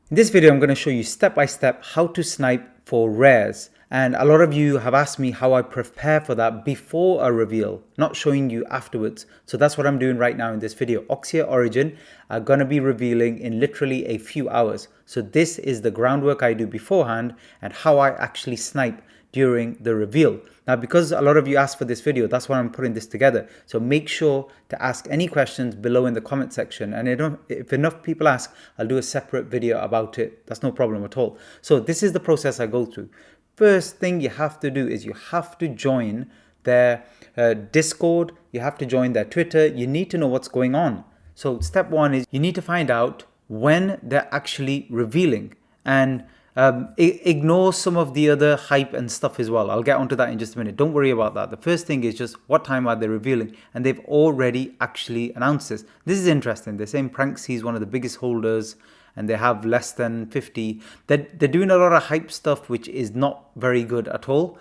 In this video, I'm going to show you step by step how to snipe for rares. And a lot of you have asked me how I prepare for that before a reveal, not showing you afterwards. So that's what I'm doing right now in this video. Oxia Origin are going to be revealing in literally a few hours. So this is the groundwork I do beforehand and how I actually snipe during the reveal. Now, because a lot of you asked for this video, that's why I'm putting this together. So make sure to ask any questions below in the comment section. And if enough people ask, I'll do a separate video about it. That's no problem at all. So this is the process I go through. First thing you have to do is you have to join their Discord. You have to join their Twitter. You need to know what's going on. So step one is you need to find out when they're actually revealing, and ignore some of the other hype and stuff as well. I'll get onto that in just a minute. Don't worry about that. The first thing is just what time are they revealing, and they've already actually announced this. This is interesting. They're saying Pranksy is one of the biggest holders and they have less than 50. They're doing a lot of hype stuff, which is not very good at all.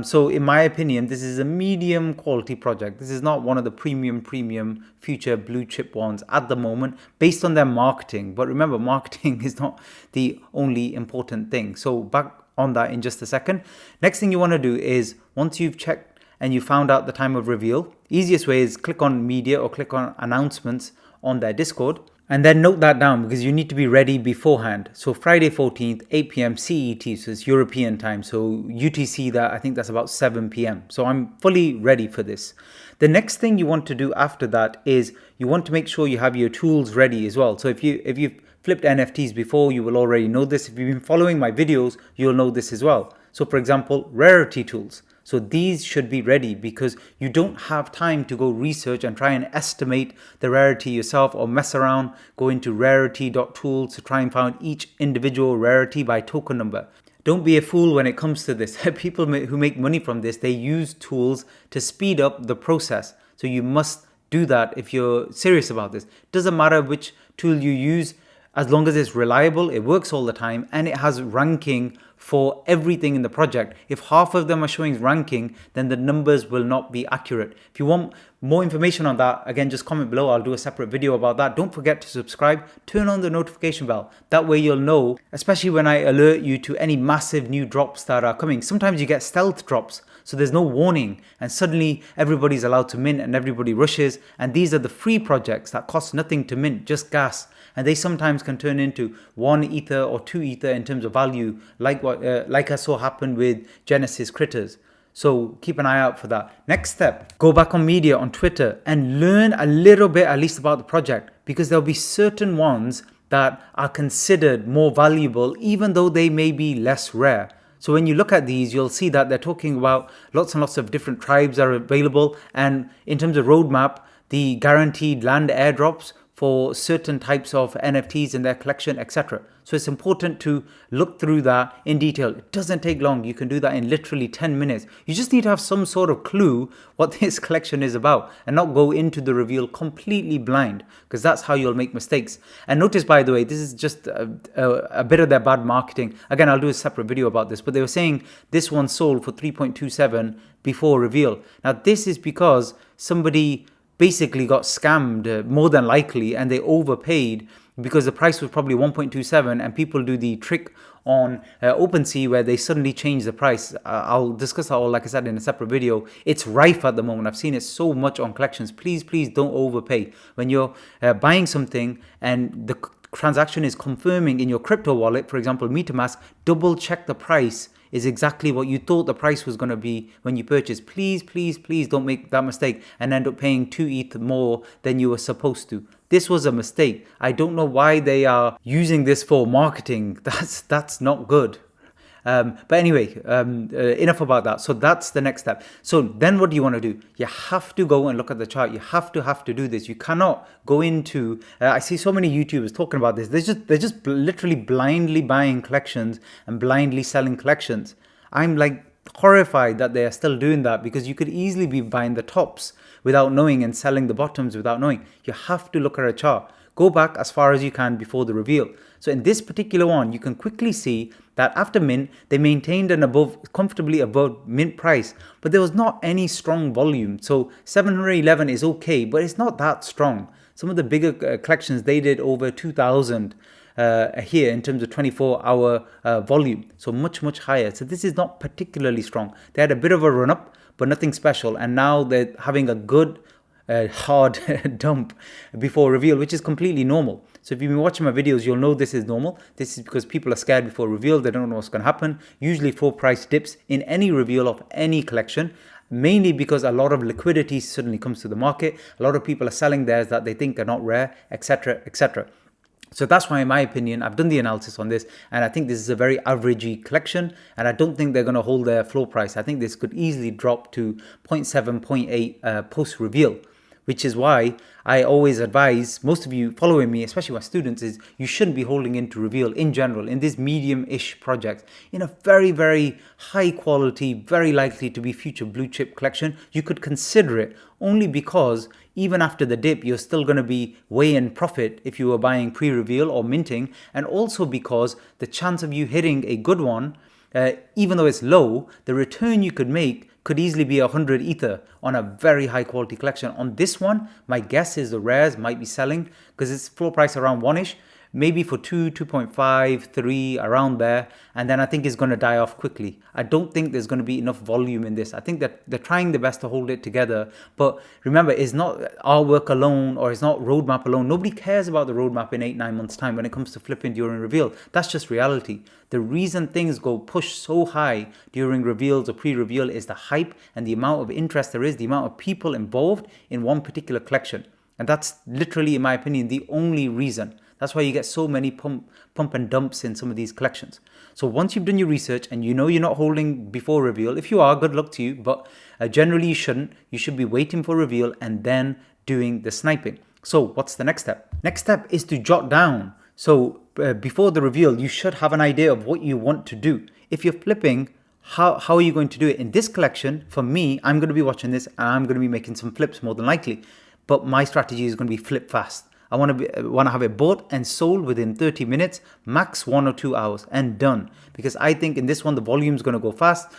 So in my opinion, this is a medium quality project. This is not one of the premium future blue chip ones at the moment based on their marketing. But remember, marketing is not the only important thing. So back on that in just a second. Next thing you want to do is, once you've checked and you found out the time of reveal, easiest way is click on media or click on announcements on their Discord. And then note that down because you need to be ready beforehand. So Friday 14th, 8 p.m. CET, so it's European time. So UTC, that I think that's about 7 p.m. So I'm fully ready for this. The next thing you want to do after that is you want to make sure you have your tools ready as well. So if you've flipped NFTs before, you will already know this. If you've been following my videos, you'll know this as well. So for example, rarity tools. So these should be ready because you don't have time to go research and try and estimate the rarity yourself or mess around, go into rarity.tools to try and find each individual rarity by token number. Don't be a fool when it comes to this. People who make money from this, they use tools to speed up the process. So you must do that if you're serious about this. Doesn't matter which tool you use, as long as it's reliable, it works all the time, and it has ranking for everything in the project. If half of them are showing ranking, then the numbers will not be accurate. If you want more information on that, again, just comment below. I'll do a separate video about that. Don't forget to subscribe, turn on the notification bell. That way you'll know, especially when I alert you to any massive new drops that are coming. Sometimes you get stealth drops, so there's no warning, and suddenly everybody's allowed to mint and everybody rushes. And these are the free projects that cost nothing to mint, just gas. And they sometimes can turn into 1 ether or 2 ether in terms of value, like I saw happen with Genesis Critters. So keep an eye out for that. Next step, go back on media on Twitter and learn a little bit at least about the project, because there'll be certain ones that are considered more valuable even though they may be less rare. So when you look at these, you'll see that they're talking about lots and lots of different tribes are available, and in terms of roadmap, the guaranteed land airdrops for certain types of NFTs in their collection, etc. So it's important to look through that in detail. It doesn't take long. You can do that in literally 10 minutes. You just need to have some sort of clue what this collection is about and not go into the reveal completely blind, because that's how you'll make mistakes. And notice, by the way, this is just a bit of their bad marketing. Again, I'll do a separate video about this, but they were saying this one sold for 3.27 before reveal. Now, this is because somebody basically got scammed, more than likely, and they overpaid because the price was probably 1.27, and people do the trick on OpenSea where they suddenly change the price. I'll discuss that all, like I said, in a separate video. It's rife at the moment. I've seen it so much on collections. Please don't overpay. When you're buying something and the transaction is confirming in your crypto wallet, for example, MetaMask, double check the price is exactly what you thought the price was going to be when you purchased. Please don't make that mistake and end up paying 2 ETH more than you were supposed to. This was a mistake. I don't know why they are using this for marketing. That's not good. But anyway, enough about that. So that's the next step. So then what do you want to do? You have to go and look at the chart. You have to do this. You cannot go into, I see so many YouTubers talking about this. They're just literally blindly buying collections and blindly selling collections. I'm like horrified that they are still doing that, because you could easily be buying the tops without knowing and selling the bottoms without knowing. You have to look at a chart. Go back as far as you can before the reveal. So in this particular one, you can quickly see that after mint, they maintained comfortably above mint price, but there was not any strong volume. So 711 is okay, but it's not that strong. Some of the bigger collections, they did over 2,000 here in terms of 24-hour volume. So much higher. So this is not particularly strong. They had a bit of a run up, but nothing special. And now they're having a good hard dump before reveal, which is completely normal. So if you've been watching my videos, you'll know this is normal. This is because people are scared before reveal. They don't know what's going to happen. Usually floor price dips in any reveal of any collection, mainly because a lot of liquidity suddenly comes to the market. A lot of people are selling theirs that they think are not rare, etc., etc. So that's why, in my opinion, I've done the analysis on this, and I think this is a very averagey collection, and I don't think they're going to hold their floor price. I think this could easily drop to 0.7, 0.8 post-reveal, which is why I always advise most of you following me, especially my students, is you shouldn't be holding into reveal in general in this medium-ish project. In a very high quality, very likely to be future blue chip collection, you could consider it only because even after the dip, you're still going to be way in profit if you were buying pre-reveal or minting, and also because the chance of you hitting a good one, even though it's low, the return you could make could easily be 100 ether on a very high quality collection. On this one, my guess is the rares might be selling because it's floor price around 1-ish, maybe for 2, 2.5, 3, around there. And then I think it's going to die off quickly. I don't think there's going to be enough volume in this. I think that they're trying their best to hold it together. But remember, it's not our work alone, or it's not roadmap alone. Nobody cares about the roadmap in 8-9 months time when it comes to flipping during reveal. That's just reality. The reason things go push so high during reveals or pre-reveal is the hype and the amount of interest there is, the amount of people involved in one particular collection. And that's literally, in my opinion, the only reason. That's why you get so many pump and dumps in some of these collections. So once you've done your research and you know you're not holding before reveal, if you are, good luck to you, but generally you shouldn't. You should be waiting for reveal and then doing the sniping. So what's the next step? Next step is to jot down. So before the reveal, you should have an idea of what you want to do. If you're flipping, how are you going to do it? In this collection, for me, I'm going to be watching this and I'm going to be making some flips more than likely. But my strategy is going to be flip fast. I want to have it bought and sold within 30 minutes, max 1 or 2 hours, and done. Because I think in this one, the volume is going to go fast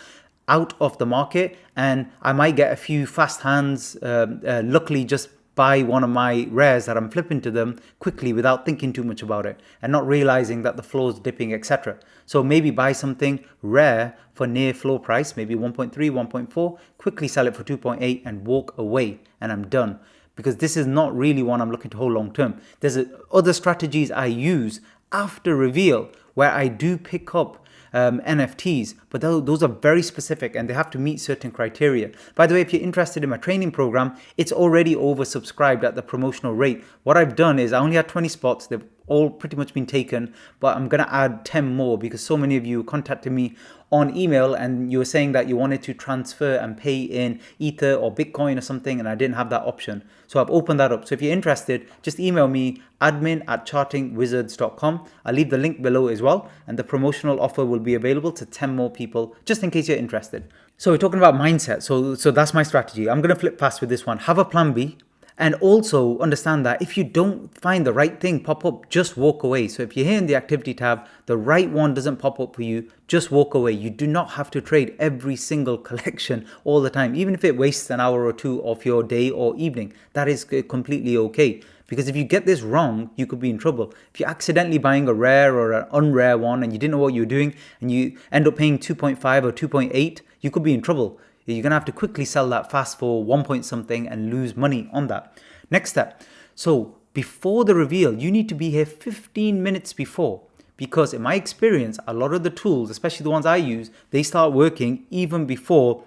out of the market, and I might get a few fast hands. Luckily, just buy one of my rares that I'm flipping to them quickly without thinking too much about it and not realizing that the floor is dipping, etc. So maybe buy something rare for near floor price, maybe 1.3, 1.4, quickly sell it for 2.8 and walk away, and I'm done. Because this is not really one I'm looking to hold long term. There's other strategies I use after reveal where I do pick up NFTs, but those are very specific and they have to meet certain criteria. By the way, if you're interested in my training program, it's already oversubscribed at the promotional rate. What I've done is I only had 20 spots. They've all pretty much been taken, but I'm going to add 10 more because so many of you contacted me on email and you were saying that you wanted to transfer and pay in Ether or Bitcoin or something, and I didn't have that option. So I've opened that up. So if you're interested, just email me admin@chartingwizards.com. I'll leave the link below as well, and the promotional offer will be available to 10 more people just in case you're interested. So we're talking about mindset. So that's my strategy. I'm going to flip fast with this one. Have a plan B. And also understand that if you don't find the right thing pop up, just walk away. So if you're here in the activity tab, the right one doesn't pop up for you, just walk away. You do not have to trade every single collection all the time, even if it wastes an hour or two of your day or evening. That is completely okay. Because if you get this wrong, you could be in trouble. If you're accidentally buying a rare or an unrare one and you didn't know what you were doing and you end up paying 2.5 or 2.8, you could be in trouble. You're going to have to quickly sell that fast for 1 point something and lose money on that. Next step. So before the reveal, you need to be here 15 minutes before. Because in my experience, a lot of the tools, especially the ones I use, they start working even before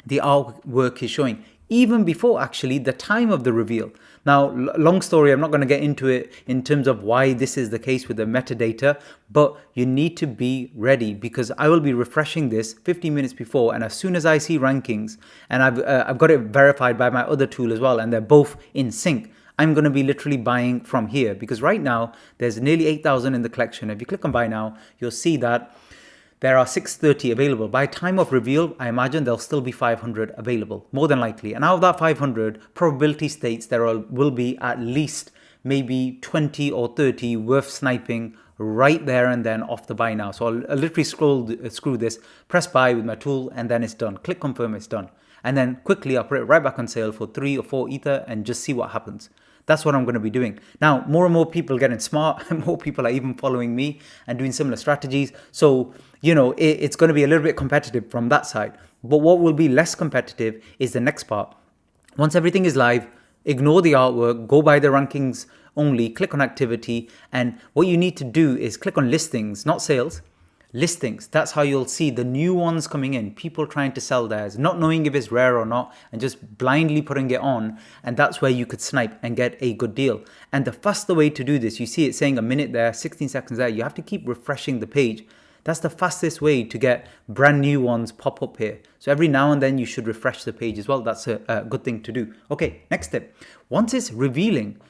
the artwork is showing. Even before actually the time of the reveal. Now, long story, I'm not going to get into it in terms of why this is the case with the metadata, but you need to be ready because I will be refreshing this 15 minutes before, and as soon as I see rankings, and I've got it verified by my other tool as well, and they're both in sync, I'm going to be literally buying from here because right now there's nearly 8,000 in the collection. If you click on buy now, you'll see that there are 630 available. By time of reveal, I imagine there'll still be 500 available, more than likely. And out of that 500, probability states there will be at least maybe 20 or 30 worth sniping right there and then off the buy now. So I'll literally screw this, press buy with my tool, and then it's done. Click confirm, it's done. And then quickly I'll put it right back on sale for 3 or 4 ether and just see what happens. That's what I'm going to be doing. Now, more and more people are getting smart, and more people are even following me and doing similar strategies. So, it's going to be a little bit competitive from that side. But what will be less competitive is the next part. Once everything is live, ignore the artwork, go by the rankings only, click on activity. And what you need to do is click on listings, not sales. Listings, that's how you'll see the new ones coming in, people trying to sell theirs, not knowing if it's rare or not, and just blindly putting it on. And that's where you could snipe and get a good deal. And the faster way to do this, you see it saying a minute there, 16 seconds there, you have to keep refreshing the page. That's the fastest way to get brand new ones pop up here. So every now and then you should refresh the page as well. That's a good thing to do. Okay, next tip. Once it's revealing,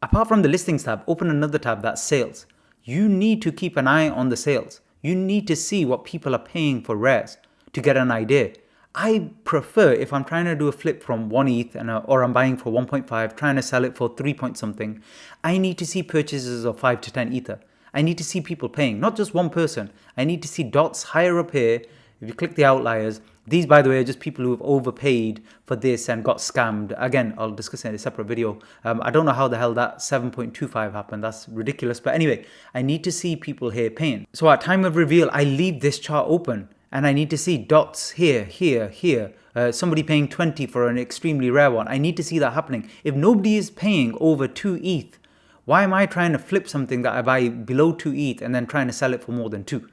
apart from the listings tab, open another tab that's sales. You need to keep an eye on the sales. You need to see what people are paying for rares to get an idea. I prefer, if I'm trying to do a flip from 1 ETH or I'm buying for 1.5, trying to sell it for 3 point something, I need to see purchases of 5 to 10 Ether. I need to see people paying, not just one person. I need to see dots higher up here. If you click the outliers, these, by the way, are just people who have overpaid for this and got scammed. Again, I'll discuss it in a separate video. I don't know how the hell that 7.25 happened. That's ridiculous. But anyway, I need to see people here paying. So at time of reveal, I leave this chart open and I need to see dots here, here, here. Somebody paying 20 for an extremely rare one. I need to see that happening. If nobody is paying over 2 ETH, why am I trying to flip something that I buy below 2 ETH and then trying to sell it for more than 2?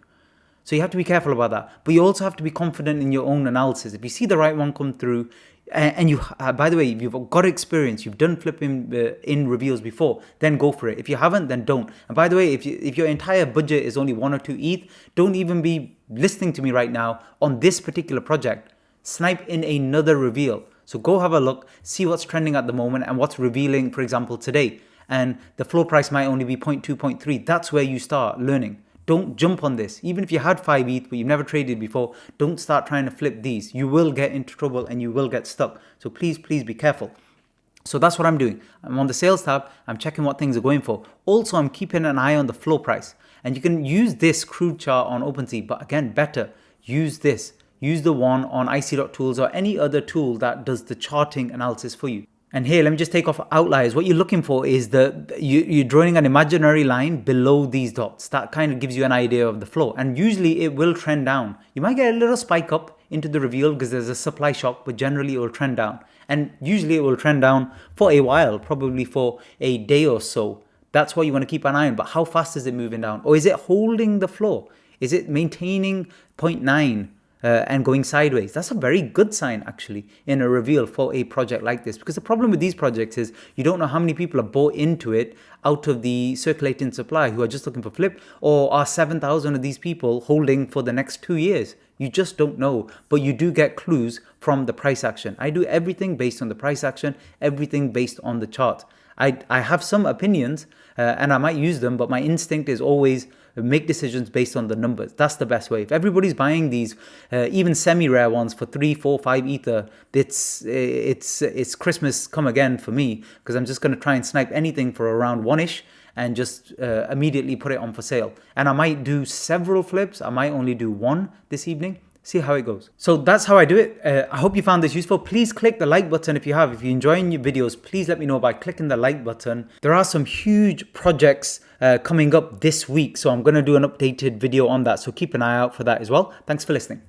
So you have to be careful about that. But you also have to be confident in your own analysis. If you see the right one come through, and you, by the way, if you've got experience, you've done flipping in reveals before, then go for it. If you haven't, then don't. And by the way, if your entire budget is only 1 or 2 ETH, don't even be listening to me right now on this particular project. Snipe in another reveal. So go have a look, see what's trending at the moment and what's revealing, for example, today. And the floor price might only be 0.2, 0.3. That's where you start learning. Don't jump on this. Even if you had 5 ETH, but you've never traded before, don't start trying to flip these. You will get into trouble and you will get stuck. So please be careful. So that's what I'm doing. I'm on the sales tab. I'm checking what things are going for. Also, I'm keeping an eye on the floor price. And you can use this crude chart on OpenSea, but again, better, use this. Use the one on ic.tools or any other tool that does the charting analysis for you. And here, let me just take off outliers. What you're looking for is you're drawing an imaginary line below these dots. That kind of gives you an idea of the flow. And usually it will trend down. You might get a little spike up into the reveal because there's a supply shock, but generally it will trend down. And usually it will trend down for a while, probably for a day or so. That's what you want to keep an eye on. But how fast is it moving down? Or is it holding the flow? Is it maintaining 0.9? And going sideways? That's a very good sign actually in a reveal for a project like this, because the problem with these projects is you don't know how many people are bought into it out of the circulating supply who are just looking for flip, or are 7,000 of these people holding for the next 2 years. You just don't know, but you do get clues from the price action. I do everything based on the price action, everything based on the chart. I have some opinions and I might use them, but my instinct is always make decisions based on the numbers. That's the best way. If everybody's buying these, even semi-rare ones for 3, 4, 5 Ether, it's Christmas come again for me, because I'm just going to try and snipe anything for around 1-ish and just immediately put it on for sale. And I might do several flips. I might only do one this evening. See how it goes. So that's how I do it. I hope you found this useful. Please click the like button if you have. If you're enjoying your videos, please let me know by clicking the like button. There are some huge projects coming up this week, so I'm going to do an updated video on that. So keep an eye out for that as well. Thanks for listening.